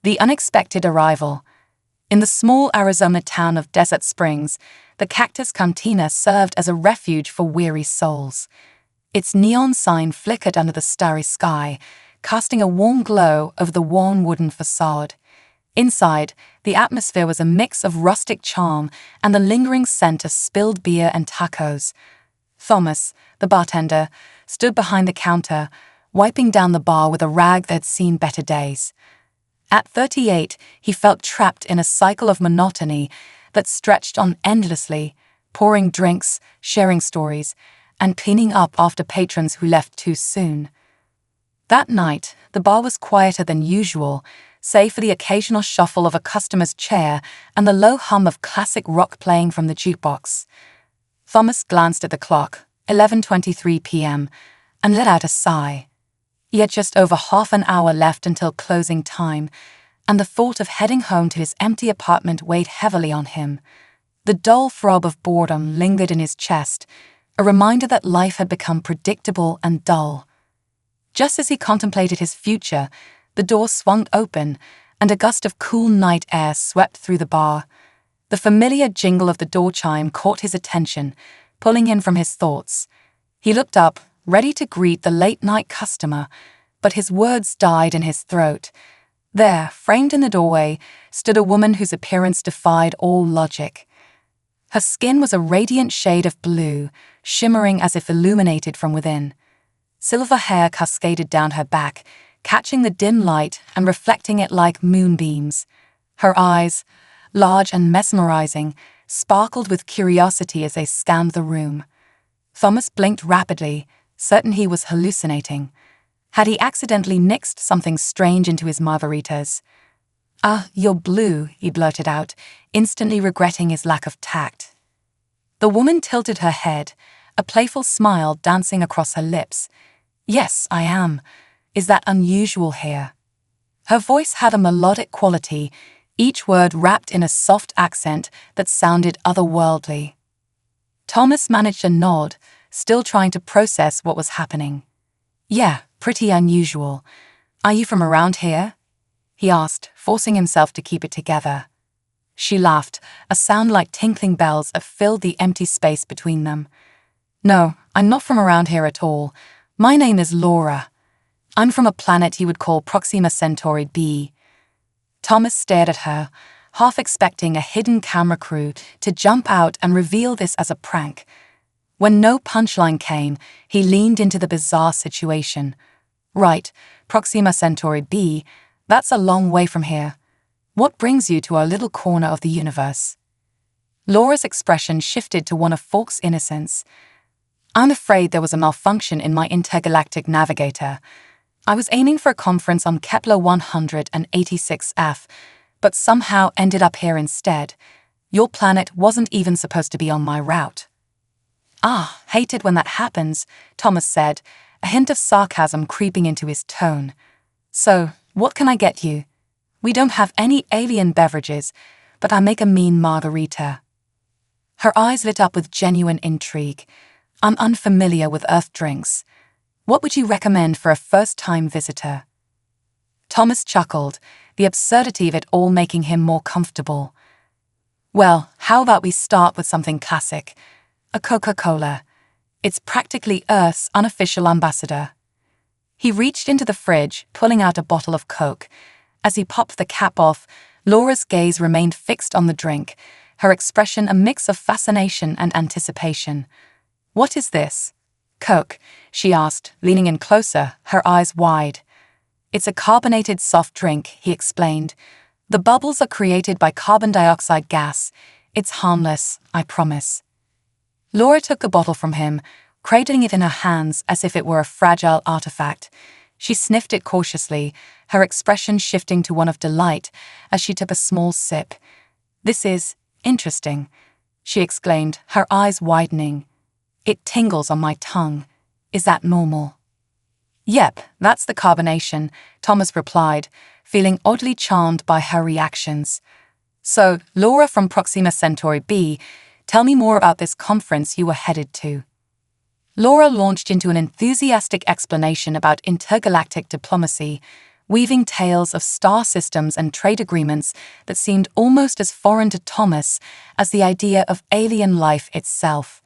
The unexpected arrival. In the small Arizona town of Desert Springs, the Cactus Cantina served as a refuge for weary souls. Its neon sign flickered under the starry sky, casting a warm glow over the worn wooden facade. Inside, the atmosphere was a mix of rustic charm and the lingering scent of spilled beer and tacos. Thomas, the bartender, stood behind the counter, wiping down the bar with a rag that had seen better days. At 38, he felt trapped in a cycle of monotony that stretched on endlessly, pouring drinks, sharing stories, and cleaning up after patrons who left too soon. That night, the bar was quieter than usual, save for the occasional shuffle of a customer's chair and the low hum of classic rock playing from the jukebox. Thomas glanced at the clock, 11:23 p.m., and let out a sigh. He had just over half an hour left until closing time, and the thought of heading home to his empty apartment weighed heavily on him. The dull throb of boredom lingered in his chest, a reminder that life had become predictable and dull. Just as he contemplated his future, the door swung open, and a gust of cool night air swept through the bar. The familiar jingle of the door chime caught his attention, pulling him from his thoughts. He looked up, ready to greet the late-night customer, but his words died in his throat. There, framed in the doorway, stood a woman whose appearance defied all logic. Her skin was a radiant shade of blue, shimmering as if illuminated from within. Silver hair cascaded down her back, catching the dim light and reflecting it like moonbeams. Her eyes, large and mesmerizing, sparkled with curiosity as they scanned the room. Thomas blinked rapidly, certain he was hallucinating. Had he accidentally mixed something strange into his margaritas? "Ah, you're blue," he blurted out, instantly regretting his lack of tact. The woman tilted her head, a playful smile dancing across her lips. "Yes, I am. Is that unusual here?" Her voice had a melodic quality, each word wrapped in a soft accent that sounded otherworldly. Thomas managed a nod, still trying to process what was happening. "Yeah, pretty unusual. Are you from around here?" he asked, forcing himself to keep it together. She laughed, a sound like tinkling bells that filled the empty space between them. "No, I'm not from around here at all. My name is Laura. I'm from a planet you would call Proxima Centauri b." Thomas stared at her, half expecting a hidden camera crew to jump out and reveal this as a prank. When no punchline came, he leaned into the bizarre situation. "Right, Proxima Centauri b, that's a long way from here. What brings you to our little corner of the universe?" Laura's expression shifted to one of Falk's innocence. "I'm afraid there was a malfunction in my intergalactic navigator. I was aiming for a conference on Kepler 186f, but somehow ended up here instead. Your planet wasn't even supposed to be on my route." "Ah, hate it when that happens," Thomas said, a hint of sarcasm creeping into his tone. "So, what can I get you? We don't have any alien beverages, but I make a mean margarita." Her eyes lit up with genuine intrigue. "I'm unfamiliar with Earth drinks. What would you recommend for a first-time visitor?" Thomas chuckled, the absurdity of it all making him more comfortable. "Well, how about we start with something classic? A Coca-Cola. It's practically Earth's unofficial ambassador." He reached into the fridge, pulling out a bottle of Coke. As he popped the cap off, Laura's gaze remained fixed on the drink, her expression a mix of fascination and anticipation. "What is this?" "Coke," she asked, leaning in closer, her eyes wide. "It's a carbonated soft drink," he explained. "The bubbles are created by carbon dioxide gas. It's harmless, I promise." Laura took the bottle from him, cradling it in her hands as if it were a fragile artifact. She sniffed it cautiously, her expression shifting to one of delight as she took a small sip. "This is interesting," she exclaimed, her eyes widening. "It tingles on my tongue. Is that normal?" "Yep, that's the carbonation," Thomas replied, feeling oddly charmed by her reactions. "So, Laura from Proxima Centauri b, tell me more about this conference you were headed to." Laura launched into an enthusiastic explanation about intergalactic diplomacy, weaving tales of star systems and trade agreements that seemed almost as foreign to Thomas as the idea of alien life itself.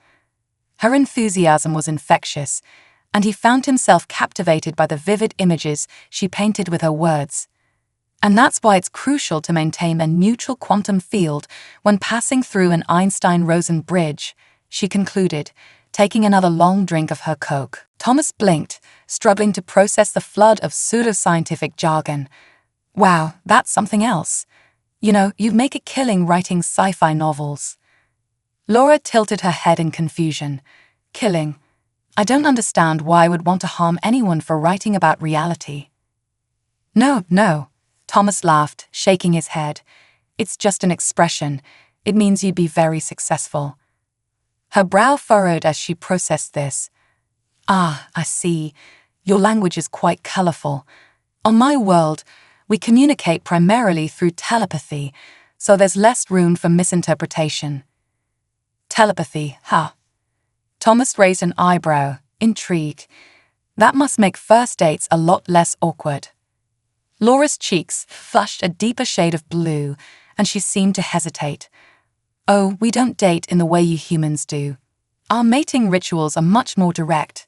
Her enthusiasm was infectious, and he found himself captivated by the vivid images she painted with her words. And that's why it's crucial to maintain a neutral quantum field when passing through an Einstein-Rosen bridge, she concluded, taking another long drink of her Coke. Thomas blinked, struggling to process the flood of pseudoscientific jargon. Wow, that's something else. You know, you'd make a killing writing sci-fi novels. Laura tilted her head in confusion. Killing? I don't understand why I would want to harm anyone for writing about reality. No, Thomas laughed, shaking his head. It's just an expression. It means you'd be very successful. Her brow furrowed as she processed this. Ah, I see. Your language is quite colorful. On my world, we communicate primarily through telepathy, so there's less room for misinterpretation. Telepathy, huh? Thomas raised an eyebrow, intrigued. That must make first dates a lot less awkward. Laura's cheeks flushed a deeper shade of blue, and she seemed to hesitate. Oh, we don't date in the way you humans do. Our mating rituals are much more direct.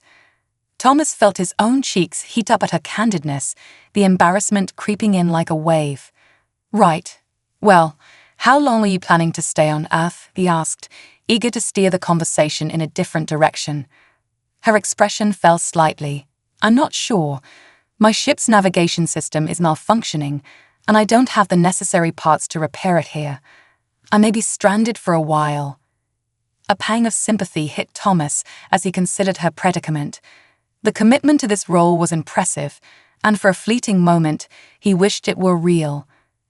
Thomas felt his own cheeks heat up at her candidness, the embarrassment creeping in like a wave. Right. Well, how long are you planning to stay on Earth? He asked, eager to steer the conversation in a different direction. Her expression fell slightly. I'm not sure. My ship's navigation system is malfunctioning, and I don't have the necessary parts to repair it here. I may be stranded for a while. A pang of sympathy hit Thomas as he considered her predicament. The commitment to this role was impressive, and for a fleeting moment, he wished it were real.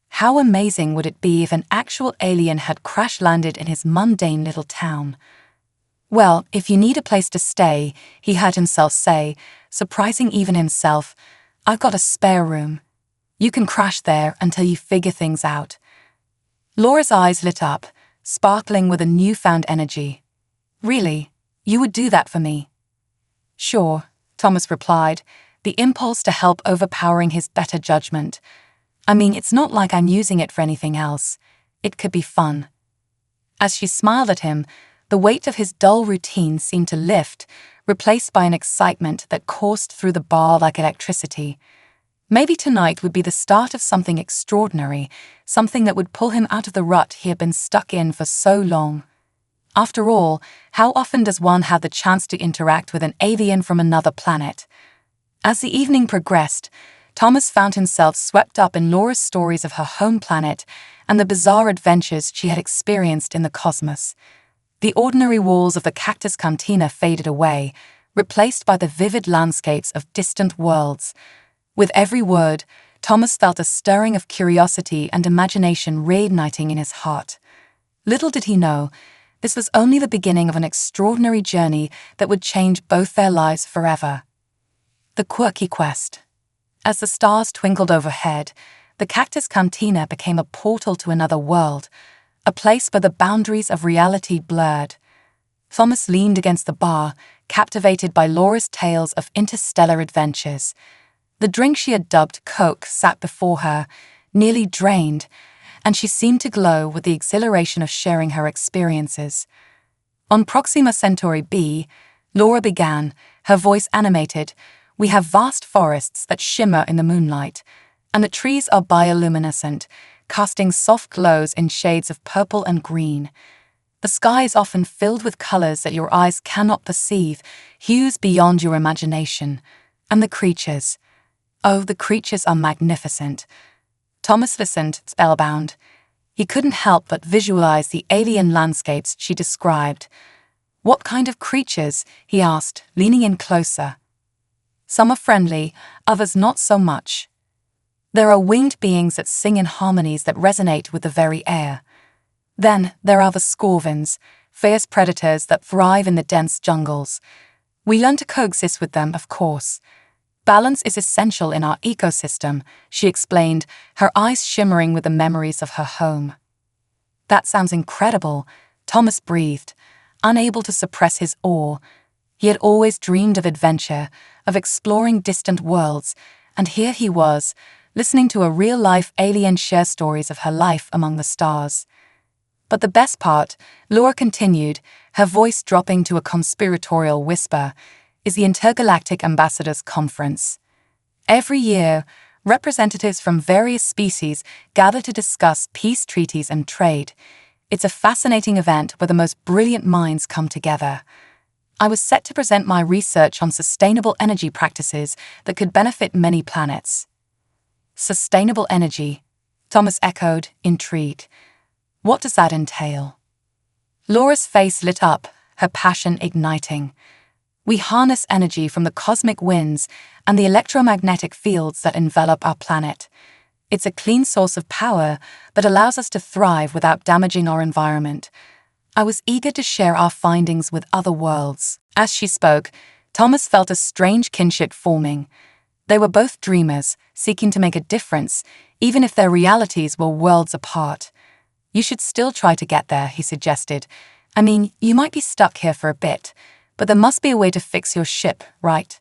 How amazing would it be if an actual alien had crash-landed in his mundane little town? Well, if you need a place to stay, he heard himself say, surprising even himself, I've got a spare room. You can crash there until you figure things out. Laura's eyes lit up, sparkling with a newfound energy. Really? You would do that for me? Sure, Thomas replied, the impulse to help overpowering his better judgment. I mean, it's not like I'm using it for anything else. It could be fun. As she smiled at him, the weight of his dull routine seemed to lift, replaced by an excitement that coursed through the bar like electricity. Maybe tonight would be the start of something extraordinary, something that would pull him out of the rut he had been stuck in for so long. After all, how often does one have the chance to interact with an alien from another planet? As the evening progressed, Thomas found himself swept up in Laura's stories of her home planet and the bizarre adventures she had experienced in the cosmos. The ordinary walls of the Cactus Cantina faded away, replaced by the vivid landscapes of distant worlds. With every word, Thomas felt a stirring of curiosity and imagination reigniting in his heart. Little did he know, this was only the beginning of an extraordinary journey that would change both their lives forever. The Quirky Quest. As the stars twinkled overhead, the Cactus Cantina became a portal to another world, a place where the boundaries of reality blurred. Thomas leaned against the bar, captivated by Laura's tales of interstellar adventures. The drink she had dubbed Coke sat before her, nearly drained, and she seemed to glow with the exhilaration of sharing her experiences. On Proxima Centauri B, Laura began, her voice animated, we have vast forests that shimmer in the moonlight, and the trees are bioluminescent, casting soft glows in shades of purple and green. The sky is often filled with colors that your eyes cannot perceive, hues beyond your imagination. And the creatures. Oh, the creatures are magnificent. Thomas listened, spellbound. He couldn't help but visualize the alien landscapes she described. What kind of creatures? He asked, leaning in closer. Some are friendly, others not so much. There are winged beings that sing in harmonies that resonate with the very air. Then there are the scorvins, fierce predators that thrive in the dense jungles. We learn to coexist with them, of course. Balance is essential in our ecosystem, she explained, her eyes shimmering with the memories of her home. That sounds incredible, Thomas breathed, unable to suppress his awe. He had always dreamed of adventure, of exploring distant worlds, And here he was, listening to a real-life alien share stories of her life among the stars. But the best part, Laura continued, her voice dropping to a conspiratorial whisper, is the Intergalactic Ambassadors Conference. Every year, representatives from various species gather to discuss peace treaties and trade. It's a fascinating event where the most brilliant minds come together. I was set to present my research on sustainable energy practices that could benefit many planets. Sustainable energy, Thomas echoed, intrigued. What does that entail? Laura's face lit up, her passion igniting. We harness energy from the cosmic winds and the electromagnetic fields that envelop our planet. It's a clean source of power, but allows us to thrive without damaging our environment. I was eager to share our findings with other worlds. As she spoke, Thomas felt a strange kinship forming. They were both dreamers, seeking to make a difference, even if their realities were worlds apart. You should still try to get there, he suggested. I mean, you might be stuck here for a bit, but there must be a way to fix your ship, right?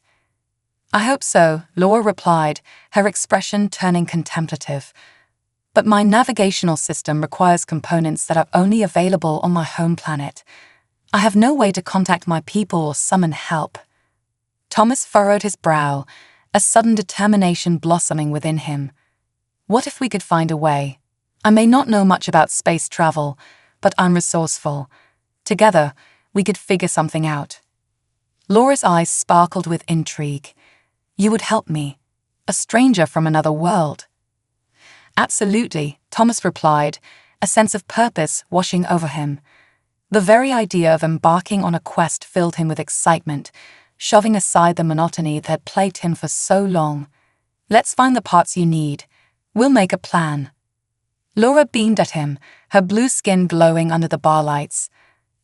I hope so, Laura replied, her expression turning contemplative. But my navigational system requires components that are only available on my home planet. I have no way to contact my people or summon help. Thomas furrowed his brow, a sudden determination blossoming within him. What if we could find a way? I may not know much about space travel, but I'm resourceful. Together, we could figure something out. Laura's eyes sparkled with intrigue. You would help me, a stranger from another world. Absolutely, Thomas replied, a sense of purpose washing over him. The very idea of embarking on a quest filled him with excitement, shoving aside the monotony that had plagued him for so long. Let's find the parts you need. We'll make a plan. Laura beamed at him, her blue skin glowing under the bar lights.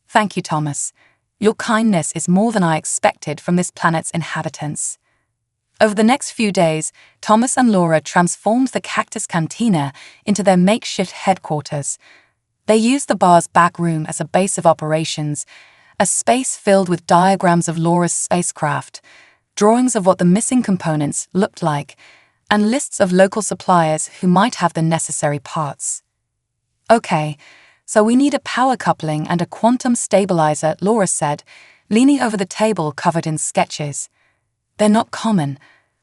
Thank you, Thomas. Your kindness is more than I expected from this planet's inhabitants. Over the next few days, Thomas and Laura transformed the Cactus Cantina into their makeshift headquarters. They used the bar's back room as a base of operations, a space filled with diagrams of Laura's spacecraft, drawings of what the missing components looked like, and lists of local suppliers who might have the necessary parts. Okay, so we need a power coupling and a quantum stabilizer, Laura said, leaning over the table covered in sketches. They're not common,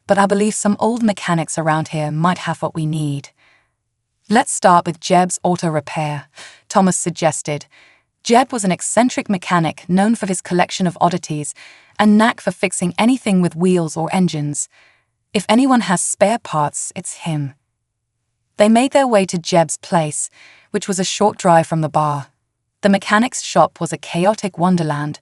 but I believe some old mechanics around here might have what we need. Let's start with Jeb's auto repair, Thomas suggested. Jeb was an eccentric mechanic known for his collection of oddities and knack for fixing anything with wheels or engines. If anyone has spare parts, it's him. They made their way to Jeb's place, which was a short drive from the bar. The mechanic's shop was a chaotic wonderland,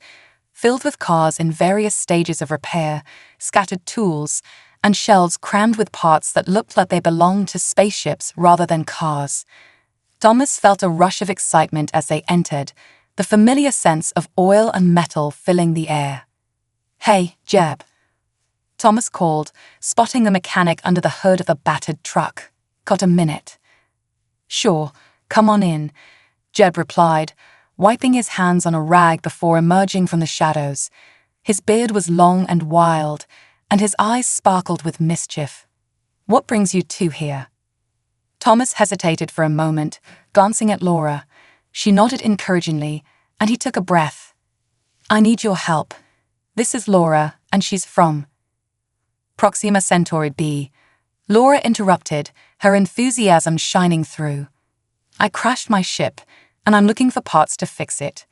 filled with cars in various stages of repair, scattered tools, and shelves crammed with parts that looked like they belonged to spaceships rather than cars. Thomas felt a rush of excitement as they entered, the familiar sense of oil and metal filling the air. Hey, Jeb, Thomas called, spotting the mechanic under the hood of a battered truck. Got a minute? Sure, come on in, Jeb replied, wiping his hands on a rag before emerging from the shadows. His beard was long and wild, and his eyes sparkled with mischief. What brings you two here? Thomas hesitated for a moment, glancing at Laura. She nodded encouragingly, and he took a breath. I need your help. This is Laura, and she's from Proxima Centauri B. Laura interrupted, her enthusiasm shining through. I crashed my ship, and I'm looking for parts to fix it.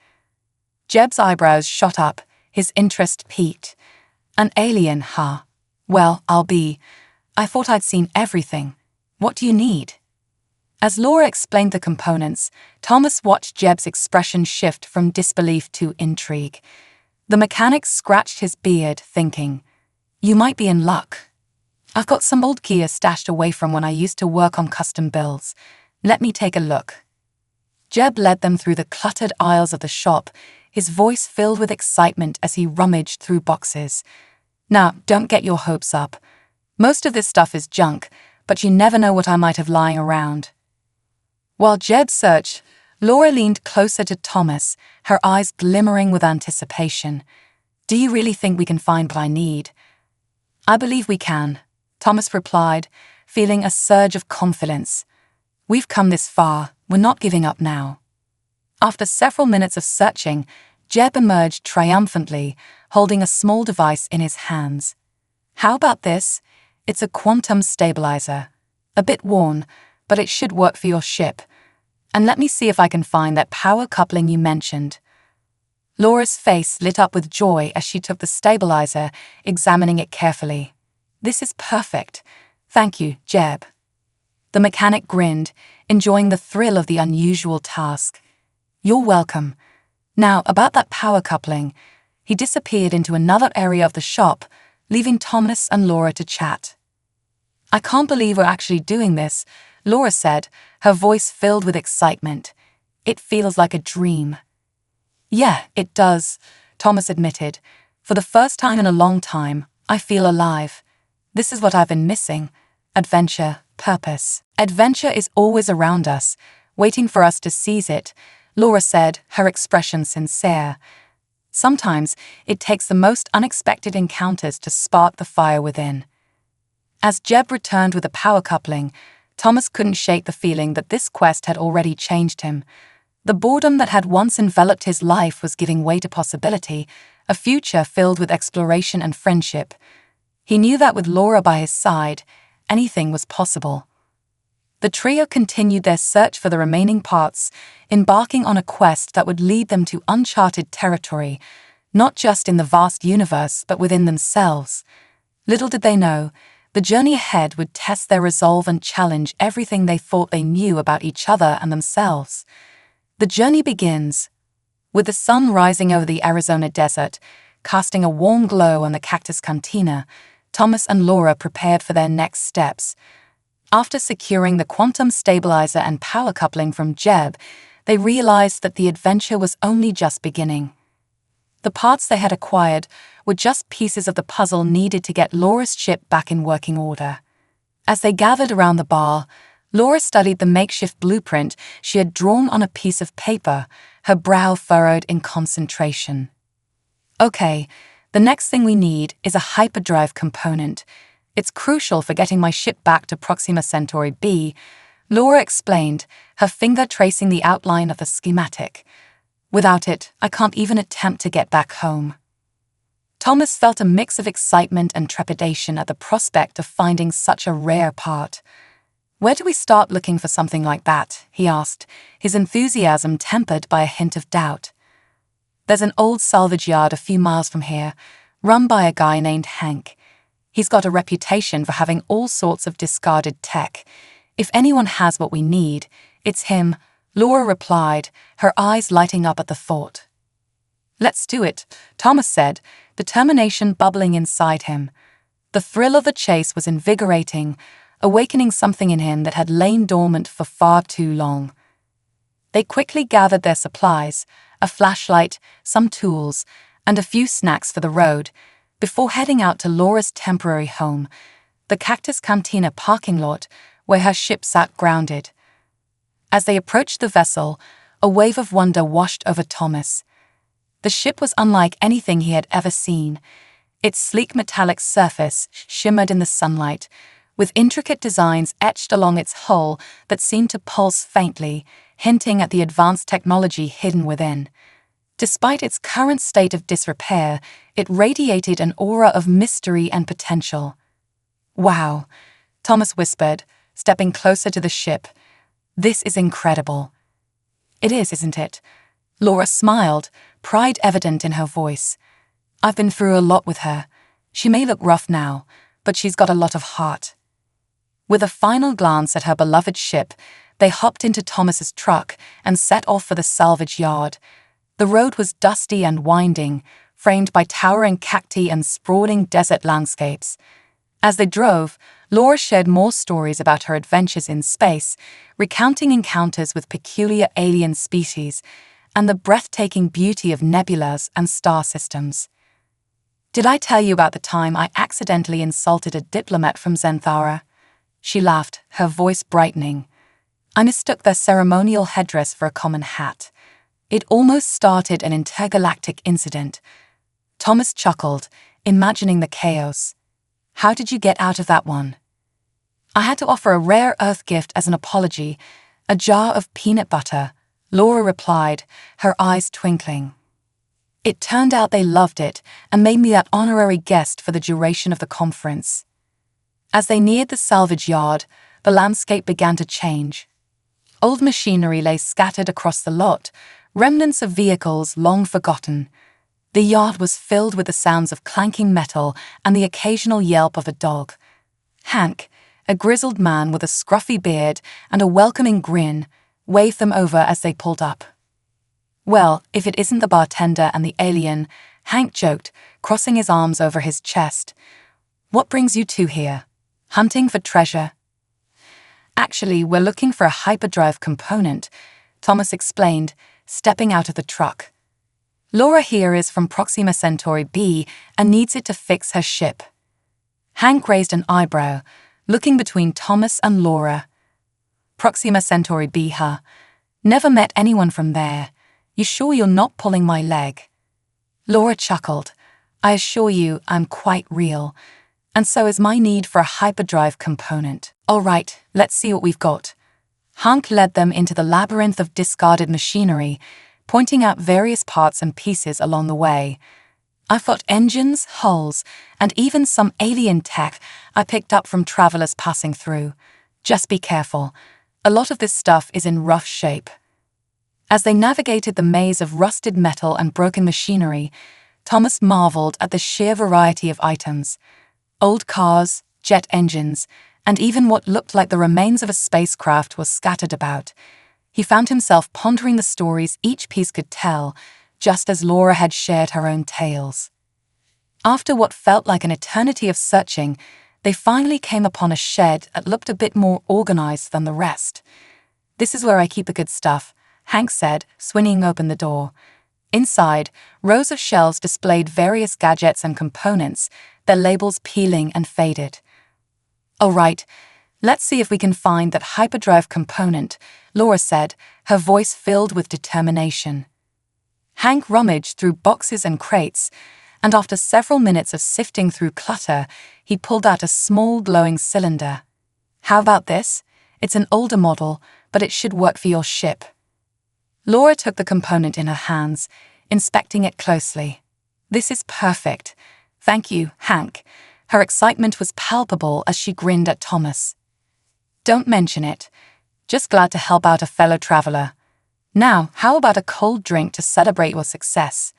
Jeb's eyebrows shot up, his interest piqued. An alien, huh? Well, I thought I'd seen everything. What do you need? As Laura explained the components, Thomas watched Jeb's expression shift from disbelief to intrigue. The mechanic scratched his beard, thinking, you might be in luck. I've got some old gear stashed away from when I used to work on custom builds. Let me take a look. Jeb led them through the cluttered aisles of the shop, his voice filled with excitement as he rummaged through boxes. Now, don't get your hopes up. Most of this stuff is junk, but you never know what I might have lying around. While Jeb searched, Laura leaned closer to Thomas, her eyes glimmering with anticipation. Do you really think we can find what I need? I believe we can, Thomas replied, feeling a surge of confidence. "We've come this far, we're not giving up now." After several minutes of searching, Jeb emerged triumphantly, holding a small device in his hands. "How about this? It's a quantum stabilizer. A bit worn, but it should work for your ship. And let me see if I can find that power coupling you mentioned." Laura's face lit up with joy as she took the stabilizer, examining it carefully. "This is perfect. Thank you, Jeb." The mechanic grinned, enjoying the thrill of the unusual task. "You're welcome. Now, about that power coupling." He disappeared into another area of the shop, leaving Thomas and Laura to chat. "I can't believe we're actually doing this," Laura said, her voice filled with excitement. "It feels like a dream." "Yeah, it does," Thomas admitted. "For the first time in a long time, I feel alive. This is what I've been missing. Adventure, purpose. Adventure is always around us, waiting for us to seize it," Laura said, her expression sincere. "Sometimes it takes the most unexpected encounters to spark the fire within." As Jeb returned with a power coupling, Thomas couldn't shake the feeling that this quest had already changed him. The boredom that had once enveloped his life was giving way to possibility, a future filled with exploration and friendship. He knew that with Laura by his side, anything was possible. The trio continued their search for the remaining parts, embarking on a quest that would lead them to uncharted territory, not just in the vast universe but within themselves. Little did they know, the journey ahead would test their resolve and challenge everything they thought they knew about each other and themselves. The journey begins. With the sun rising over the Arizona desert, casting a warm glow on the Cactus Cantina, Thomas and Laura prepared for their next steps. After securing the quantum stabilizer and power coupling from Jeb, they realized that the adventure was only just beginning. The parts they had acquired were just pieces of the puzzle needed to get Laura's ship back in working order. As they gathered around the bar, Laura studied the makeshift blueprint she had drawn on a piece of paper, her brow furrowed in concentration. "Okay, the next thing we need is a hyperdrive component. It's crucial for getting my ship back to Proxima Centauri B," Laura explained, her finger tracing the outline of the schematic. "Without it, I can't even attempt to get back home." Thomas felt a mix of excitement and trepidation at the prospect of finding such a rare part. "Where do we start looking for something like that?" he asked, his enthusiasm tempered by a hint of doubt. "There's an old salvage yard a few miles from here, run by a guy named Hank. He's got a reputation for having all sorts of discarded tech. If anyone has what we need, it's him," Laura replied, her eyes lighting up at the thought. "Let's do it," Thomas said, determination bubbling inside him. The thrill of the chase was invigorating, awakening something in him that had lain dormant for far too long. They quickly gathered their supplies, a flashlight, some tools, and a few snacks for the road, before heading out to Laura's temporary home, the Cactus Cantina parking lot where her ship sat grounded. As they approached the vessel, a wave of wonder washed over Thomas. The ship was unlike anything he had ever seen. Its sleek metallic surface shimmered in the sunlight, with intricate designs etched along its hull that seemed to pulse faintly, hinting at the advanced technology hidden within. Despite its current state of disrepair, it radiated an aura of mystery and potential. "Wow," Thomas whispered, stepping closer to the ship. "This is incredible." "It is, isn't it?" Laura smiled, pride evident in her voice. "I've been through a lot with her. She may look rough now, but she's got a lot of heart." With a final glance at her beloved ship, they hopped into Thomas's truck and set off for the salvage yard. The road was dusty and winding, framed by towering cacti and sprawling desert landscapes. As they drove, Laura shared more stories about her adventures in space, recounting encounters with peculiar alien species and the breathtaking beauty of nebulas and star systems. "Did I tell you about the time I accidentally insulted a diplomat from Zenthara?" She laughed, her voice brightening. "I mistook their ceremonial headdress for a common hat. It almost started an intergalactic incident." Thomas chuckled, imagining the chaos. How did you get out of that one? I had to offer a rare earth gift as an apology, a jar of peanut butter, Laura replied, her eyes twinkling. It turned out they loved it and made me that honorary guest for the duration of the conference. As they neared the salvage yard, the landscape began to change. Old machinery lay scattered across the lot, remnants of vehicles long forgotten. The yard was filled with the sounds of clanking metal and the occasional yelp of a dog. Hank, a grizzled man with a scruffy beard and a welcoming grin, waved them over as they pulled up. Well, if it isn't the bartender and the alien, Hank joked, crossing his arms over his chest. What brings you two here? Hunting for treasure? Actually, we're looking for a hyperdrive component, Thomas explained, stepping out of the truck. Laura here is from Proxima Centauri B and needs it to fix her ship. Hank raised an eyebrow, looking between Thomas and Laura. Proxima Centauri B, huh? Never met anyone from there. You sure you're not pulling my leg? Laura chuckled. I assure you I'm quite real. And so is my need for a hyperdrive component. All right, let's see what we've got. Hank led them into the labyrinth of discarded machinery, pointing out various parts and pieces along the way. I've got engines, hulls, and even some alien tech I picked up from travelers passing through. Just be careful. A lot of this stuff is in rough shape. As they navigated the maze of rusted metal and broken machinery, Thomas marveled at the sheer variety of items. Old cars, jet engines, and even what looked like the remains of a spacecraft was scattered about. He found himself pondering the stories each piece could tell, just as Laura had shared her own tales. After what felt like an eternity of searching, they finally came upon a shed that looked a bit more organized than the rest. This is where I keep the good stuff, Hank said, swinging open the door. Inside, rows of shelves displayed various gadgets and components, their labels peeling and faded. All right, let's see if we can find that hyperdrive component, Laura said, her voice filled with determination. Hank rummaged through boxes and crates, and after several minutes of sifting through clutter, he pulled out a small glowing cylinder. How about this? It's an older model, but it should work for your ship. Laura took the component in her hands, inspecting it closely. This is perfect. Thank you, Hank. Her excitement was palpable as she grinned at Thomas. Don't mention it. Just glad to help out a fellow traveler. Now, how about a cold drink to celebrate your success?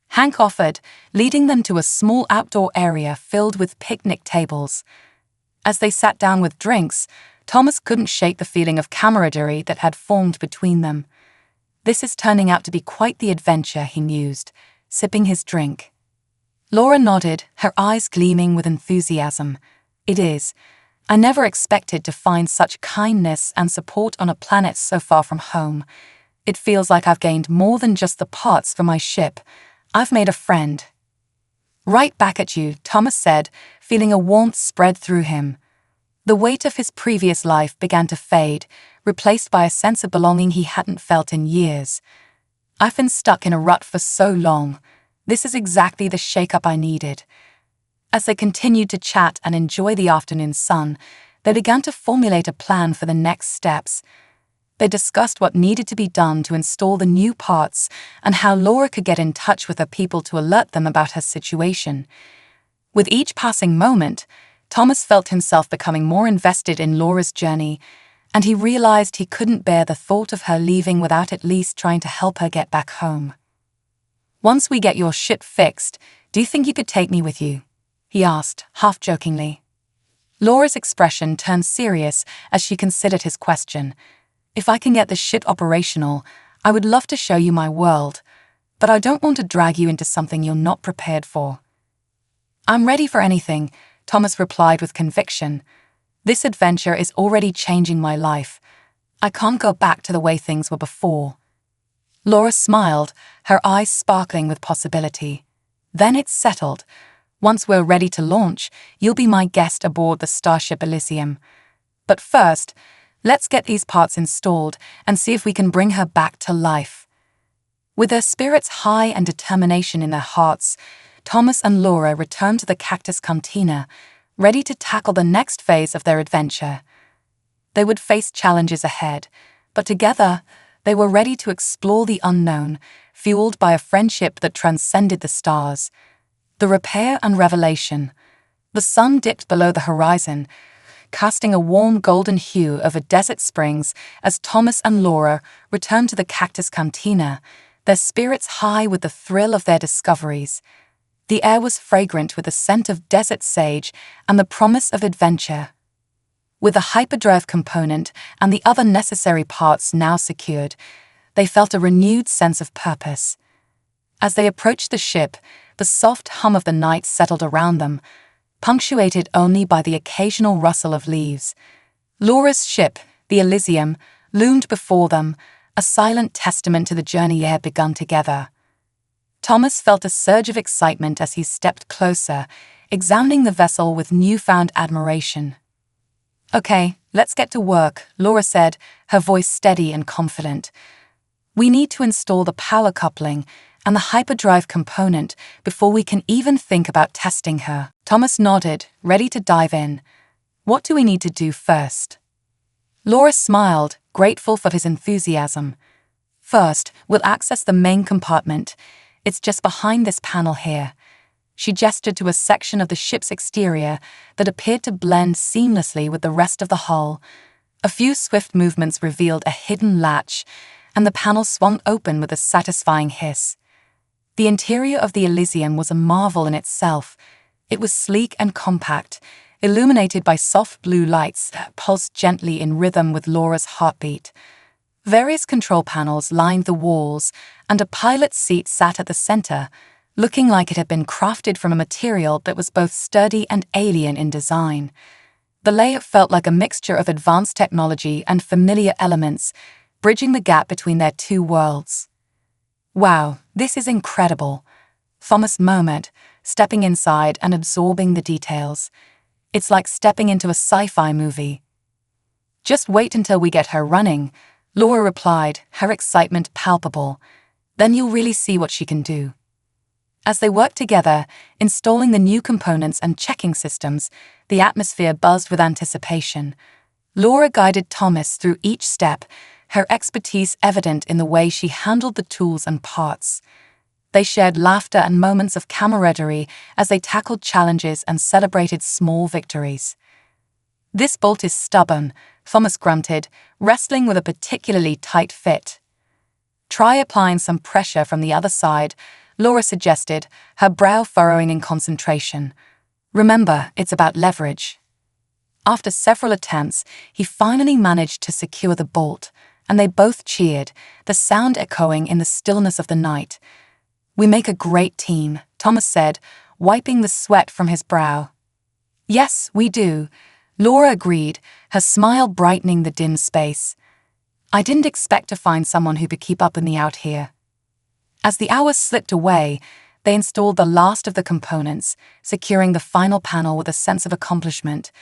Hank offered, leading them to a small outdoor area filled with picnic tables. As they sat down with drinks, Thomas couldn't shake the feeling of camaraderie that had formed between them. This is turning out to be quite the adventure, he mused, sipping his drink. Laura nodded, her eyes gleaming with enthusiasm. It is. I never expected to find such kindness and support on a planet so far from home. It feels like I've gained more than just the parts for my ship. I've made a friend. Right back at you, Thomas said, feeling a warmth spread through him. The weight of his previous life began to fade, replaced by a sense of belonging he hadn't felt in years. I've been stuck in a rut for so long. This is exactly the shake-up I needed. As they continued to chat and enjoy the afternoon sun, they began to formulate a plan for the next steps. They discussed what needed to be done to install the new parts and how Laura could get in touch with her people to alert them about her situation. With each passing moment, Thomas felt himself becoming more invested in Laura's journey, and he realized he couldn't bear the thought of her leaving without at least trying to help her get back home. Once we get your ship fixed, do you think you could take me with you? He asked, half-jokingly. Laura's expression turned serious as she considered his question. If I can get the ship operational, I would love to show you my world, but I don't want to drag you into something you're not prepared for. I'm ready for anything, Thomas replied with conviction. This adventure is already changing my life. I can't go back to the way things were before. Laura smiled, her eyes sparkling with possibility. Then it's settled. Once we're ready to launch, you'll be my guest aboard the Starship Elysium. But first, let's get these parts installed and see if we can bring her back to life. With their spirits high and determination in their hearts, Thomas and Laura returned to the Cactus Cantina, ready to tackle the next phase of their adventure. They would face challenges ahead, but together, they were ready to explore the unknown, fueled by a friendship that transcended the stars. The repair and revelation. The sun dipped below the horizon, casting a warm golden hue over Desert Springs as Thomas and Laura returned to the Cactus Cantina, their spirits high with the thrill of their discoveries. The air was fragrant with the scent of desert sage and the promise of adventure. With the hyperdrive component and the other necessary parts now secured, they felt a renewed sense of purpose. As they approached the ship, the soft hum of the night settled around them, punctuated only by the occasional rustle of leaves. Laura's ship, the Elysium, loomed before them, a silent testament to the journey they had begun together. Thomas felt a surge of excitement as he stepped closer, examining the vessel with newfound admiration. "Okay, let's get to work," Laura said, her voice steady and confident. "We need to install the power coupling and the hyperdrive component before we can even think about testing her." Thomas nodded, ready to dive in. "What do we need to do first?" Laura smiled, grateful for his enthusiasm. "First, we'll access the main compartment. It's just behind this panel here." She gestured to a section of the ship's exterior that appeared to blend seamlessly with the rest of the hull. A few swift movements revealed a hidden latch, and the panel swung open with a satisfying hiss. The interior of the Elysium was a marvel in itself. It was sleek and compact, illuminated by soft blue lights that pulsed gently in rhythm with Laura's heartbeat. Various control panels lined the walls, and a pilot's seat sat at the center, looking like it had been crafted from a material that was both sturdy and alien in design. The layout felt like a mixture of advanced technology and familiar elements, bridging the gap between their two worlds. "Wow, this is incredible," Thomas murmured, stepping inside and absorbing the details. "It's like stepping into a sci-fi movie." "Just wait until we get her running," Laura replied, her excitement palpable. "Then you'll really see what she can do." As they worked together, installing the new components and checking systems, the atmosphere buzzed with anticipation. Laura guided Thomas through each step, her expertise evident in the way she handled the tools and parts. They shared laughter and moments of camaraderie as they tackled challenges and celebrated small victories. "This bolt is stubborn," Thomas grunted, wrestling with a particularly tight fit. "Try applying some pressure from the other side," Laura suggested, her brow furrowing in concentration. "Remember, it's about leverage." After several attempts, he finally managed to secure the bolt, and they both cheered, the sound echoing in the stillness of the night. "We make a great team," Thomas said, wiping the sweat from his brow. "Yes, we do," Laura agreed, her smile brightening the dim space. "I didn't expect to find someone who could keep up with me out here." As the hours slipped away, they installed the last of the components, securing the final panel with a sense of accomplishment.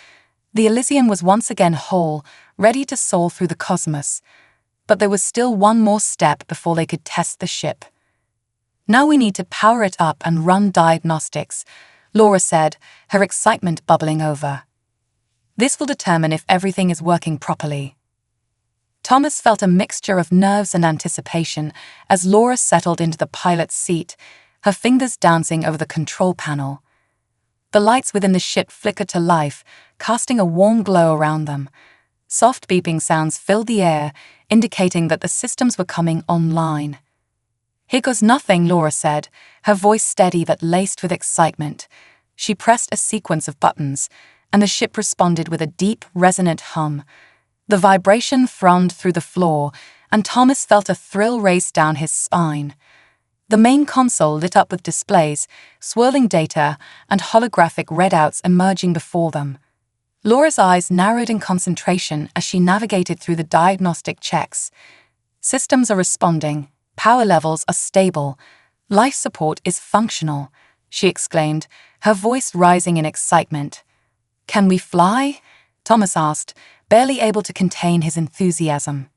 The Elysium was once again whole, ready to soar through the cosmos. But there was still one more step before they could test the ship. "Now we need to power it up and run diagnostics," Laura said, her excitement bubbling over. "This will determine if everything is working properly." Thomas felt a mixture of nerves and anticipation as Laura settled into the pilot's seat, her fingers dancing over the control panel. The lights within the ship flickered to life, casting a warm glow around them. Soft beeping sounds filled the air, indicating that the systems were coming online. "Here goes nothing," Laura said, her voice steady but laced with excitement. She pressed a sequence of buttons, and the ship responded with a deep, resonant hum. The vibration thrummed through the floor, and Thomas felt a thrill race down his spine. The main console lit up with displays, swirling data, and holographic readouts emerging before them. Laura's eyes narrowed in concentration as she navigated through the diagnostic checks. "Systems are responding, power levels are stable, life support is functional," she exclaimed, her voice rising in excitement. "Can we fly?" Thomas asked, barely able to contain his enthusiasm.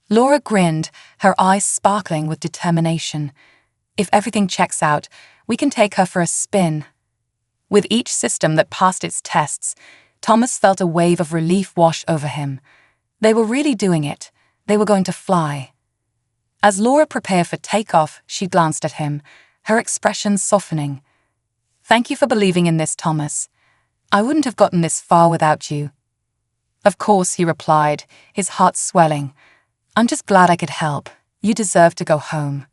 Laura grinned, her eyes sparkling with determination. "If everything checks out, we can take her for a spin." With each system that passed its tests, Thomas felt a wave of relief wash over him. They were really doing it. They were going to fly. As Laura prepared for takeoff, she glanced at him, her expression softening. "Thank you for believing in this, Thomas. I wouldn't have gotten this far without you." "Of course," he replied, his heart swelling. "I'm just glad I could help. You deserve to go home."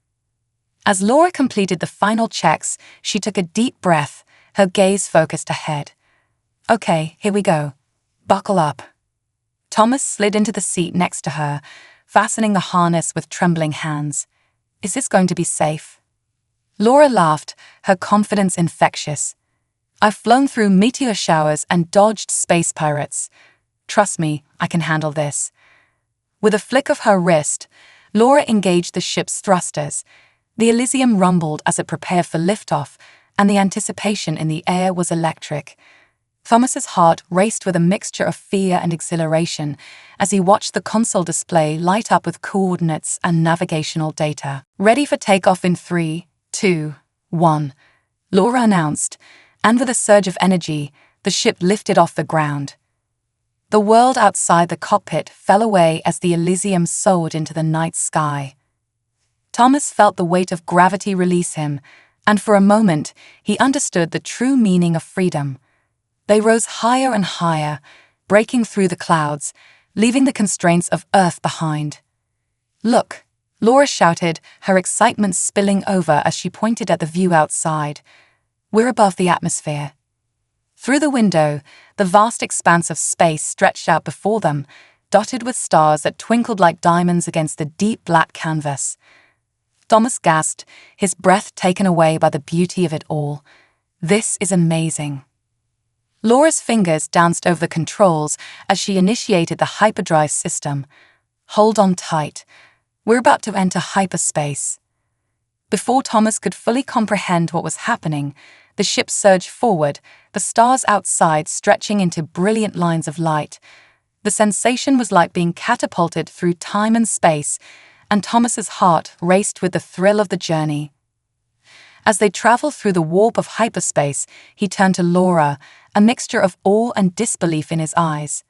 As Laura completed the final checks, she took a deep breath, her gaze focused ahead. "Okay, here we go. Buckle up." Thomas slid into the seat next to her, fastening the harness with trembling hands. "Is this going to be safe?" Laura laughed, her confidence infectious. "I've flown through meteor showers and dodged space pirates. Trust me, I can handle this." With a flick of her wrist, Laura engaged the ship's thrusters. The Elysium rumbled as it prepared for liftoff, and the anticipation in the air was electric. Thomas's heart raced with a mixture of fear and exhilaration as he watched the console display light up with coordinates and navigational data. "Ready for takeoff in 3, 2, 1, Laura announced, and with a surge of energy, the ship lifted off the ground. The world outside the cockpit fell away as the Elysium soared into the night sky. Thomas felt the weight of gravity release him, and for a moment he understood the true meaning of freedom. They rose higher and higher, breaking through the clouds, leaving the constraints of Earth behind. "Look," Laura shouted, her excitement spilling over as she pointed at the view outside. "We're above the atmosphere." Through the window, the vast expanse of space stretched out before them, dotted with stars that twinkled like diamonds against the deep black canvas. Thomas gasped, his breath taken away by the beauty of it all. "This is amazing." Laura's fingers danced over the controls as she initiated the hyperdrive system. "Hold on tight. We're about to enter hyperspace." Before Thomas could fully comprehend what was happening, the ship surged forward, the stars outside stretching into brilliant lines of light. The sensation was like being catapulted through time and space, and Thomas's heart raced with the thrill of the journey. As they traveled through the warp of hyperspace, he turned to Laura, a mixture of awe and disbelief in his eyes.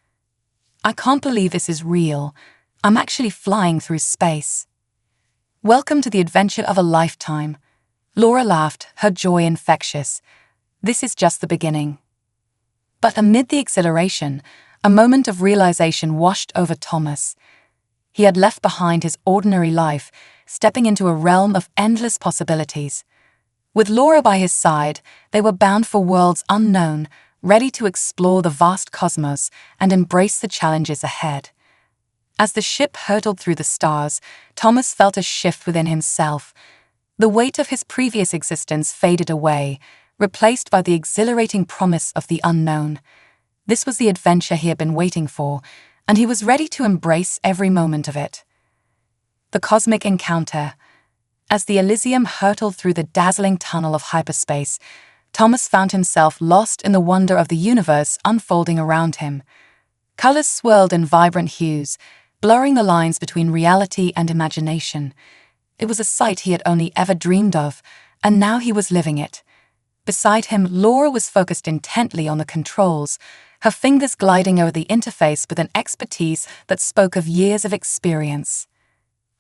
"I can't believe this is real. I'm actually flying through space." "Welcome to the adventure of a lifetime." Laura laughed, her joy infectious. "This is just the beginning." But amid the exhilaration, a moment of realization washed over Thomas. He had left behind his ordinary life, stepping into a realm of endless possibilities. With Laura by his side, they were bound for worlds unknown, ready to explore the vast cosmos and embrace the challenges ahead. As the ship hurtled through the stars, Thomas felt a shift within himself. The weight of his previous existence faded away, replaced by the exhilarating promise of the unknown. This was the adventure he had been waiting for, and he was ready to embrace every moment of it. The cosmic encounter. As the Elysium hurtled through the dazzling tunnel of hyperspace, Thomas found himself lost in the wonder of the universe unfolding around him. Colors swirled in vibrant hues, blurring the lines between reality and imagination. It was a sight he had only ever dreamed of, and now he was living it. Beside him, Laura was focused intently on the controls, her fingers gliding over the interface with an expertise that spoke of years of experience.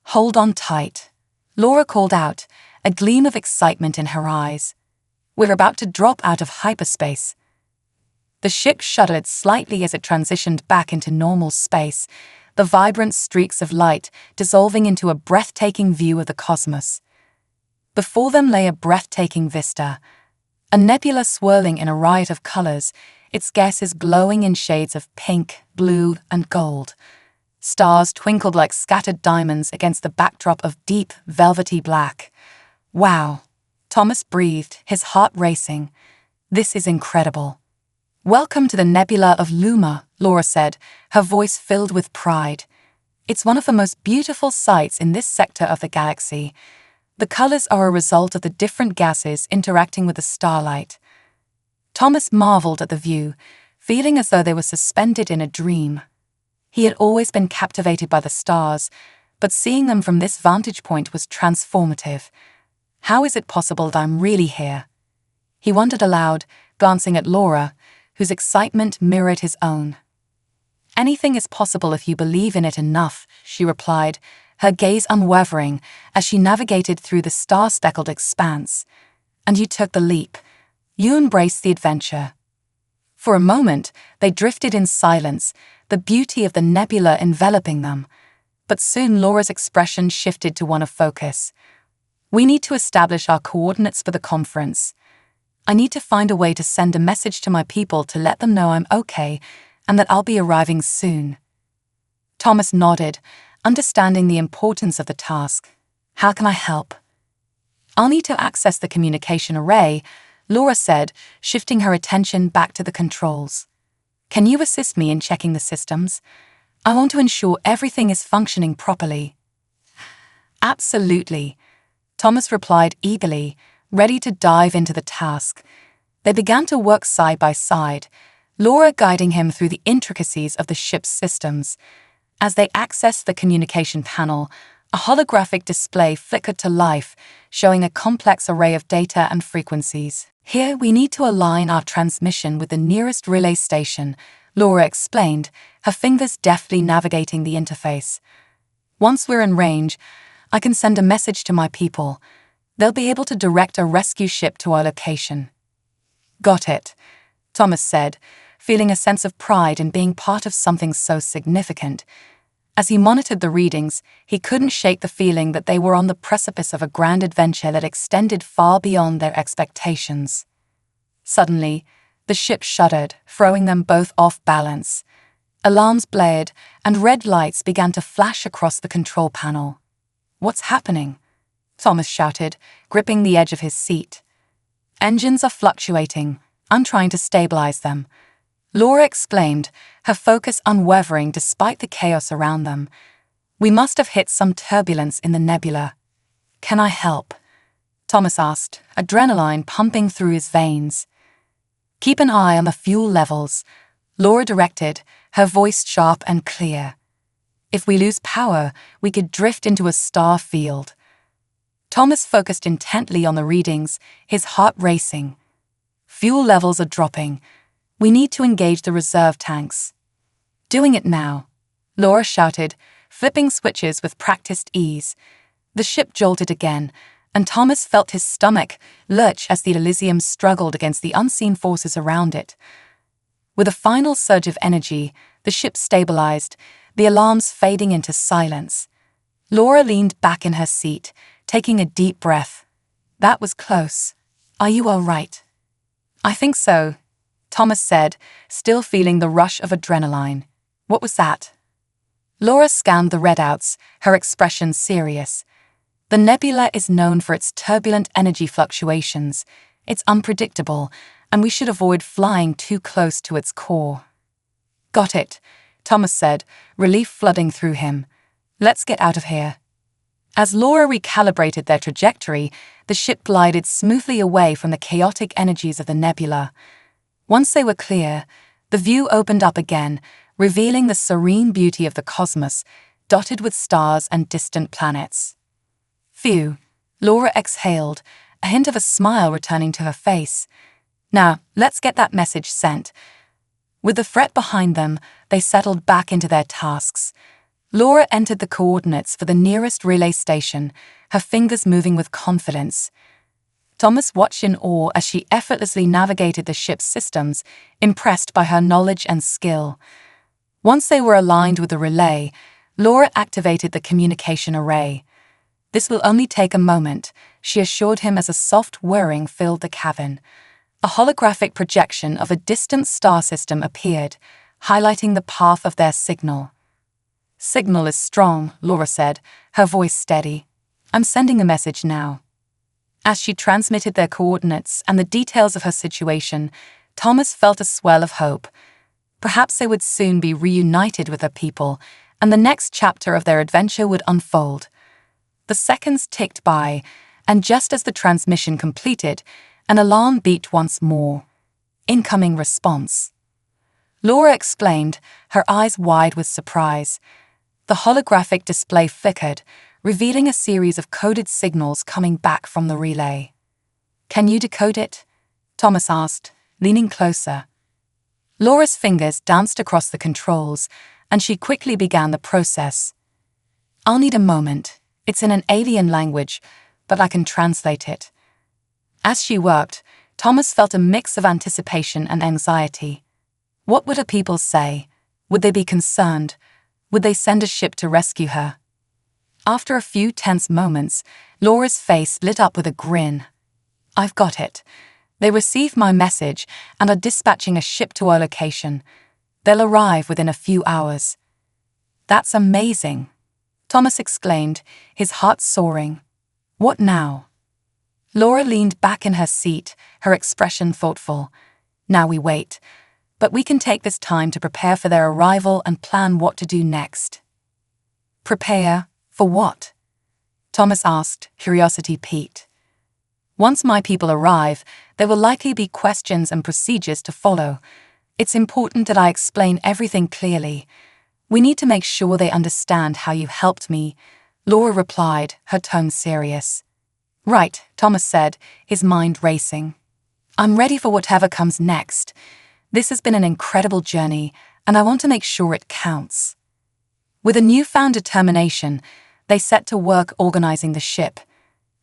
"Hold on tight," Laura called out, a gleam of excitement in her eyes. "We're about to drop out of hyperspace." The ship shuddered slightly as it transitioned back into normal space, the vibrant streaks of light dissolving into a breathtaking view of the cosmos. Before them lay a breathtaking vista, a nebula swirling in a riot of colors, its gases glowing in shades of pink, blue, and gold. Stars twinkled like scattered diamonds against the backdrop of deep, velvety black. "Wow," Thomas breathed, his heart racing. "This is incredible." "Welcome to the Nebula of Luma," Laura said, her voice filled with pride. "It's one of the most beautiful sights in this sector of the galaxy. The colors are a result of the different gases interacting with the starlight." Thomas marveled at the view, feeling as though they were suspended in a dream. He had always been captivated by the stars, but seeing them from this vantage point was transformative. "How is it possible that I'm really here?" He wondered aloud, glancing at Laura, whose excitement mirrored his own. "Anything is possible if you believe in it enough," she replied, her gaze unwavering as she navigated through the star-speckled expanse. "And you took the leap. You embraced the adventure." For a moment, they drifted in silence, the beauty of the nebula enveloping them. But soon Laura's expression shifted to one of focus. "We need to establish our coordinates for the conference. I need to find a way to send a message to my people to let them know I'm okay and that I'll be arriving soon." Thomas nodded, understanding the importance of the task. "How can I help?" "I'll need to access the communication array," Laura said, shifting her attention back to the controls. "Can you assist me in checking the systems? I want to ensure everything is functioning properly." "Absolutely," Thomas replied eagerly, ready to dive into the task. They began to work side by side, Laura guiding him through the intricacies of the ship's systems. As they accessed the communication panel, a holographic display flickered to life, showing a complex array of data and frequencies. "Here, we need to align our transmission with the nearest relay station," Laura explained, her fingers deftly navigating the interface. "Once we're in range, I can send a message to my people. They'll be able to direct a rescue ship to our location." "Got it," Thomas said, feeling a sense of pride in being part of something so significant. As he monitored the readings, he couldn't shake the feeling that they were on the precipice of a grand adventure that extended far beyond their expectations. Suddenly, the ship shuddered, throwing them both off balance. Alarms blared, and red lights began to flash across the control panel. "What's happening?" Thomas shouted, gripping the edge of his seat. "Engines are fluctuating. I'm trying to stabilize them," Laura exclaimed, her focus unwavering despite the chaos around them. "We must have hit some turbulence in the nebula." "Can I help?" Thomas asked, adrenaline pumping through his veins. "Keep an eye on the fuel levels," Laura directed, her voice sharp and clear. "If we lose power, we could drift into a star field." Thomas focused intently on the readings, his heart racing. "Fuel levels are dropping. We need to engage the reserve tanks." "Doing it now," Laura shouted, flipping switches with practiced ease. The ship jolted again, and Thomas felt his stomach lurch as the Elysium struggled against the unseen forces around it. With a final surge of energy, the ship stabilized, the alarms fading into silence. Laura leaned back in her seat, taking a deep breath. "That was close. Are you all right?" "I think so," Thomas said, still feeling the rush of adrenaline. "What was that?" Laura scanned the readouts, her expression serious. "The nebula is known for its turbulent energy fluctuations. It's unpredictable, and we should avoid flying too close to its core." "Got it," Thomas said, relief flooding through him. "Let's get out of here." As Laura recalibrated their trajectory, the ship glided smoothly away from the chaotic energies of the nebula. Once they were clear, the view opened up again, revealing the serene beauty of the cosmos, dotted with stars and distant planets. "Phew," Laura exhaled, a hint of a smile returning to her face. "Now, let's get that message sent." With the threat behind them, they settled back into their tasks. Laura entered the coordinates for the nearest relay station, her fingers moving with confidence. Thomas watched in awe as she effortlessly navigated the ship's systems, impressed by her knowledge and skill. Once they were aligned with the relay, Laura activated the communication array. "This will only take a moment," she assured him as a soft whirring filled the cabin. A holographic projection of a distant star system appeared, highlighting the path of their signal. "Signal is strong," Laura said, her voice steady. "I'm sending a message now." As she transmitted their coordinates and the details of her situation, Thomas felt a swell of hope. Perhaps they would soon be reunited with their people, and the next chapter of their adventure would unfold. The seconds ticked by, and just as the transmission completed, an alarm beat once more. "Incoming response," Laura explained, her eyes wide with surprise. The holographic display flickered, revealing a series of coded signals coming back from the relay. "Can you decode it?" Thomas asked, leaning closer. Laura's fingers danced across the controls, and she quickly began the process. "I'll need a moment. It's in an alien language, but I can translate it." As she worked, Thomas felt a mix of anticipation and anxiety. What would her people say? Would they be concerned? Would they send a ship to rescue her? After a few tense moments, Laura's face lit up with a grin. "I've got it. They received my message and are dispatching a ship to our location. They'll arrive within a few hours." "That's amazing," Thomas exclaimed, his heart soaring. "What now?" Laura leaned back in her seat, her expression thoughtful. "Now we wait, but we can take this time to prepare for their arrival and plan what to do next." "Prepare for what?" Thomas asked, curiosity piqued. "Once my people arrive, there will likely be questions and procedures to follow. It's important that I explain everything clearly. We need to make sure they understand how you helped me," Laura replied, her tone serious. "Right," Thomas said, his mind racing. "I'm ready for whatever comes next. This has been an incredible journey, and I want to make sure it counts." With a newfound determination, they set to work organizing the ship.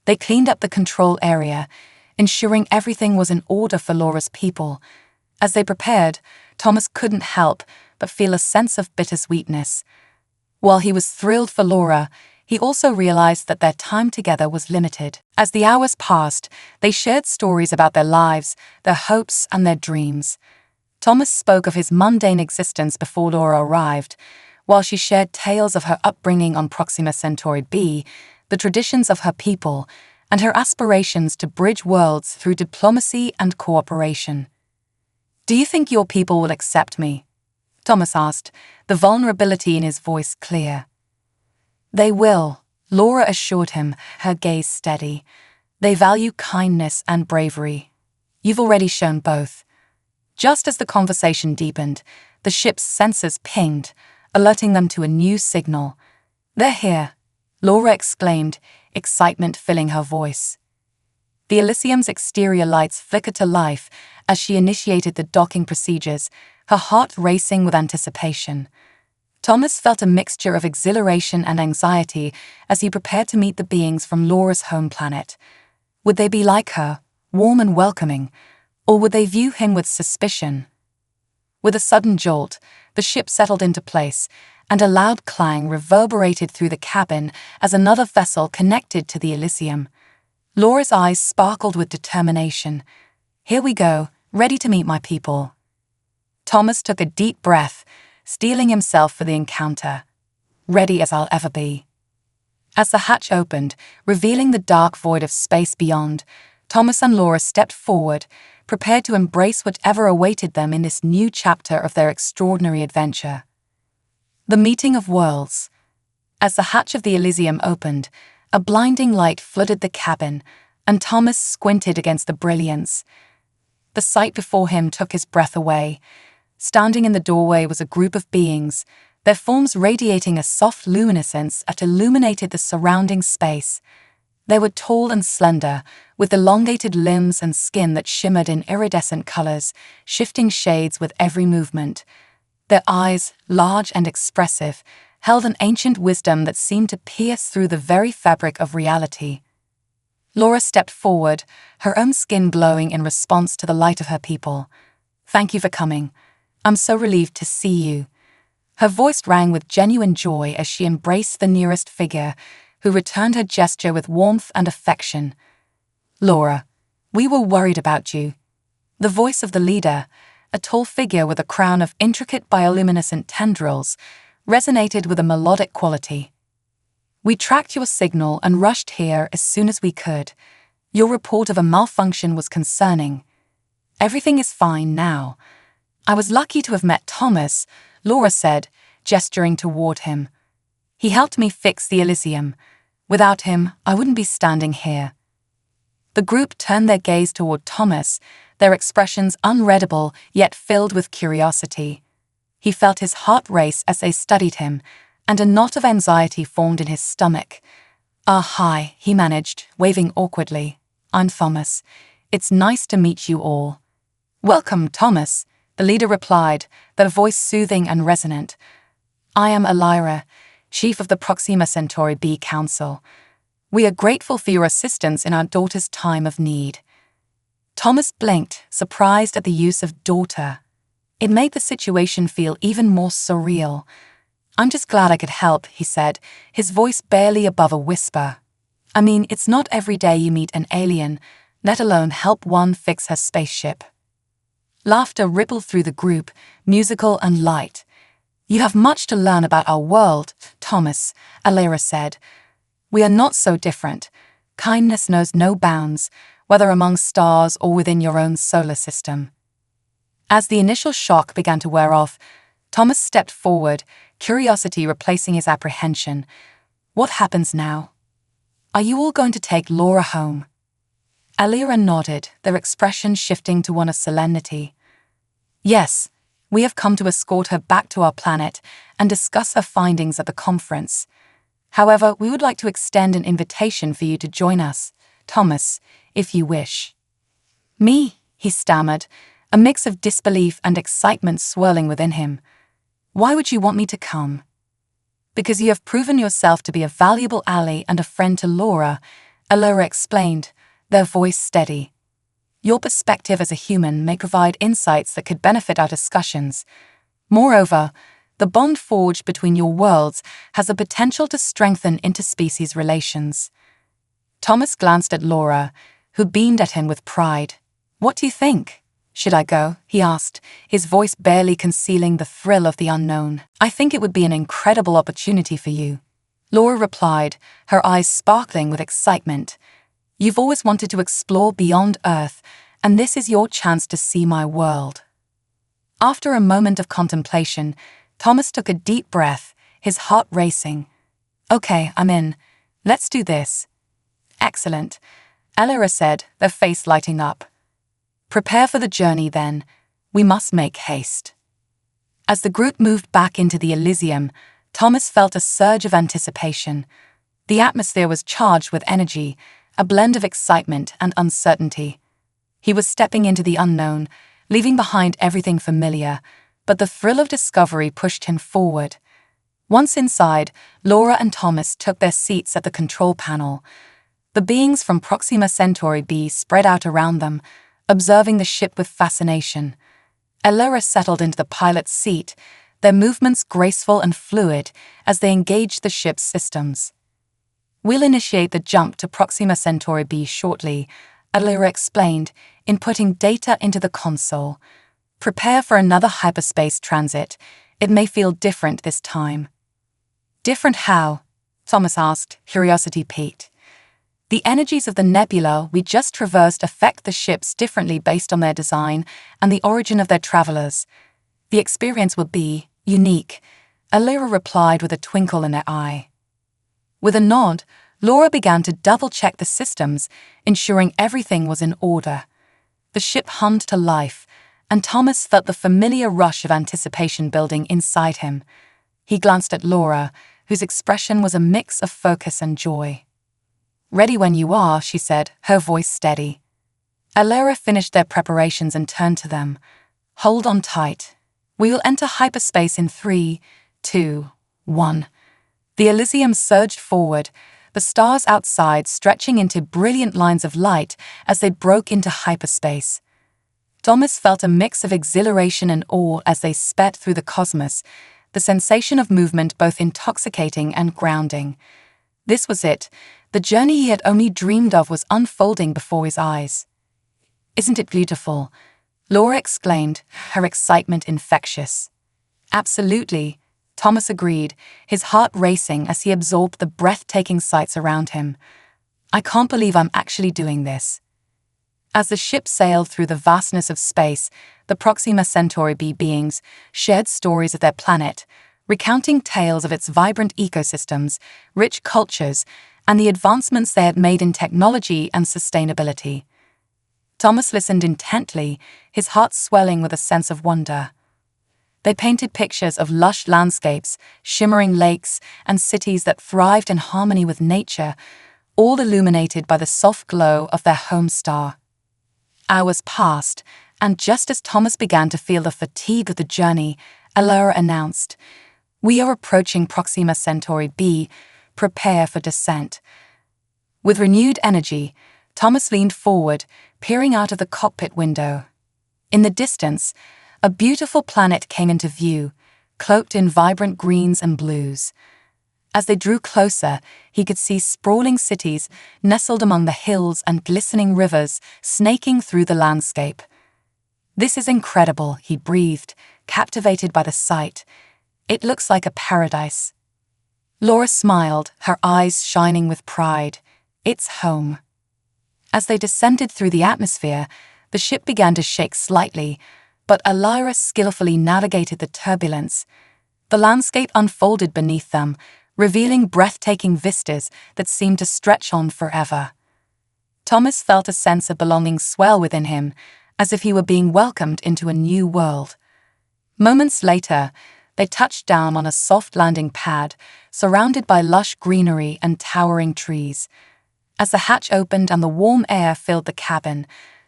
They cleaned up the control area, ensuring everything was in order for Laura's people. As they prepared, Thomas couldn't help but feel a sense of bittersweetness. While he was thrilled for Laura, he also realized that their time together was limited. As the hours passed, they shared stories about their lives, their hopes, and their dreams. Thomas spoke of his mundane existence before Laura arrived, while she shared tales of her upbringing on Proxima Centauri b, the traditions of her people, and her aspirations to bridge worlds through diplomacy and cooperation. "Do you think your people will accept me?" Thomas asked, the vulnerability in his voice clear. "They will," Laura assured him, her gaze steady. "They value kindness and bravery. You've already shown both." Just as the conversation deepened, the ship's sensors pinged, alerting them to a new signal. "They're here," Laura exclaimed, excitement filling her voice. The Elysium's exterior lights flickered to life as she initiated the docking procedures, her heart racing with anticipation. Thomas felt a mixture of exhilaration and anxiety as he prepared to meet the beings from Laura's home planet. Would they be like her, warm and welcoming, or would they view him with suspicion? With a sudden jolt, the ship settled into place, and a loud clang reverberated through the cabin as another vessel connected to the Elysium. Laura's eyes sparkled with determination. "Here we go, ready to meet my people." Thomas took a deep breath, steeling himself for the encounter. "Ready as I'll ever be." As the hatch opened, revealing the dark void of space beyond, Thomas and Laura stepped forward, prepared to embrace whatever awaited them in this new chapter of their extraordinary adventure. The meeting of worlds. As the hatch of the Elysium opened, a blinding light flooded the cabin, and Thomas squinted against the brilliance. The sight before him took his breath away. Standing in the doorway was a group of beings, their forms radiating a soft luminescence that illuminated the surrounding space. They were tall and slender, with elongated limbs and skin that shimmered in iridescent colors, shifting shades with every movement. Their eyes, large and expressive, held an ancient wisdom that seemed to pierce through the very fabric of reality. Laura stepped forward, her own skin glowing in response to the light of her people. "Thank you for coming. I'm so relieved to see you." Her voice rang with genuine joy as she embraced the nearest figure, who returned her gesture with warmth and affection. "Laura, we were worried about you." The voice of the leader, a tall figure with a crown of intricate bioluminescent tendrils, resonated with a melodic quality. "We tracked your signal and rushed here as soon as we could. Your report of a malfunction was concerning. Everything is fine now. I was lucky to have met Thomas," Laura said, gesturing toward him. "He helped me fix the Elysium. Without him, I wouldn't be standing here." The group turned their gaze toward Thomas, their expressions unreadable yet filled with curiosity. He felt his heart race as they studied him, and a knot of anxiety formed in his stomach. "Hi," he managed, waving awkwardly. "I'm Thomas. It's nice to meet you all." "Welcome, Thomas," the leader replied, their voice soothing and resonant. "I am Elira, chief of the Proxima Centauri B Council. We are grateful for your assistance in our daughter's time of need." Thomas blinked, surprised at the use of daughter. It made the situation feel even more surreal. "I'm just glad I could help," he said, his voice barely above a whisper. "I mean, it's not every day you meet an alien, let alone help one fix her spaceship." Laughter rippled through the group, musical and light. "You have much to learn about our world, Thomas," Elira said. "We are not so different. Kindness knows no bounds, whether among stars or within your own solar system." As the initial shock began to wear off, Thomas stepped forward, curiosity replacing his apprehension. "What happens now? Are you all going to take Laura home?" Elira nodded, their expression shifting to one of solemnity. "Yes, we have come to escort her back to our planet and discuss her findings at the conference. However, we would like to extend an invitation for you to join us, Thomas, if you wish." "Me?" he stammered, a mix of disbelief and excitement swirling within him. "Why would you want me to come?" "Because you have proven yourself to be a valuable ally and a friend to Laura," Elira explained, their voice steady. "Your perspective as a human may provide insights that could benefit our discussions. Moreover, the bond forged between your worlds has the potential to strengthen interspecies relations." Thomas glanced at Laura, who beamed at him with pride. "What do you think? Should I go?" he asked, his voice barely concealing the thrill of the unknown. "I think it would be an incredible opportunity for you," Laura replied, her eyes sparkling with excitement. "You've always wanted to explore beyond Earth, and this is your chance to see my world." After a moment of contemplation, Thomas took a deep breath, his heart racing. "Okay, I'm in. Let's do this." "Excellent," Elira said, their face lighting up. "Prepare for the journey, then. We must make haste." As the group moved back into the Elysium, Thomas felt a surge of anticipation. The atmosphere was charged with energy, a blend of excitement and uncertainty. He was stepping into the unknown, leaving behind everything familiar, but the thrill of discovery pushed him forward. Once inside, Laura and Thomas took their seats at the control panel. The beings from Proxima Centauri B spread out around them, observing the ship with fascination. Elira settled into the pilot's seat, their movements graceful and fluid as they engaged the ship's systems. "We'll initiate the jump to Proxima Centauri B shortly," Elira explained, inputting data into the console. "Prepare for another hyperspace transit. It may feel different this time." "Different how?" Thomas asked, curiosity piqued. "The energies of the nebula we just traversed affect the ships differently based on their design and the origin of their travelers. The experience will be unique," Elira replied with a twinkle in her eye. With a nod, Laura began to double-check the systems, ensuring everything was in order. The ship hummed to life, and Thomas felt the familiar rush of anticipation building inside him. He glanced at Laura, whose expression was a mix of focus and joy. "Ready when you are," she said, her voice steady. Elira finished their preparations and turned to them. "Hold on tight. We will enter hyperspace in 3, 2, 1. The Elysium surged forward, the stars outside stretching into brilliant lines of light as they broke into hyperspace. Thomas felt a mix of exhilaration and awe as they sped through the cosmos, the sensation of movement both intoxicating and grounding. This was it. The journey he had only dreamed of was unfolding before his eyes. "Isn't it beautiful?" Laura exclaimed, her excitement infectious. "Absolutely," Thomas agreed, his heart racing as he absorbed the breathtaking sights around him. "I can't believe I'm actually doing this." As the ship sailed through the vastness of space, the Proxima Centauri B beings shared stories of their planet, recounting tales of its vibrant ecosystems, rich cultures, and the advancements they had made in technology and sustainability. Thomas listened intently, his heart swelling with a sense of wonder. They painted pictures of lush landscapes, shimmering lakes, and cities that thrived in harmony with nature, all illuminated by the soft glow of their home star. Hours passed, And just as Thomas began to feel the fatigue of the journey, Allura announced, "We are approaching Proxima Centauri b. Prepare for descent." With renewed energy, Thomas leaned forward, peering out of the cockpit window. In the distance, a beautiful planet came into view, cloaked in vibrant greens and blues. As they drew closer, he could see sprawling cities nestled among the hills and glistening rivers snaking through the landscape. "This is incredible," he breathed, captivated by the sight. "It looks like a paradise." Laura smiled, her eyes shining with pride. "It's home." As they descended through the atmosphere, the ship began to shake slightly, but Allura skillfully navigated the turbulence. The landscape unfolded beneath them, revealing breathtaking vistas that seemed to stretch on forever. Thomas felt a sense of belonging swell within him, as if he were being welcomed into a new world. Moments later, they touched down on a soft landing pad, surrounded by lush greenery and towering trees. As the hatch opened and the warm air filled the cabin,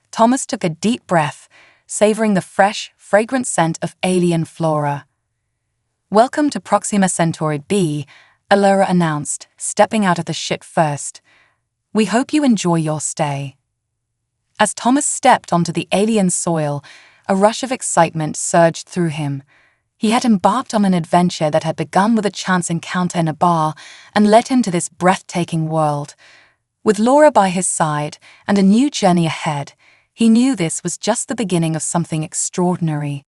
Thomas took a deep breath, savoring the fresh, fragrant scent of alien flora. "Welcome to Proxima Centauri b," Allura announced, stepping out of the ship first. "We hope you enjoy your stay." As Thomas stepped onto the alien soil, a rush of excitement surged through him. He had embarked on an adventure that had begun with a chance encounter in a bar and led him to this breathtaking world. With Laura by his side and a new journey ahead, he knew this was just the beginning of something extraordinary.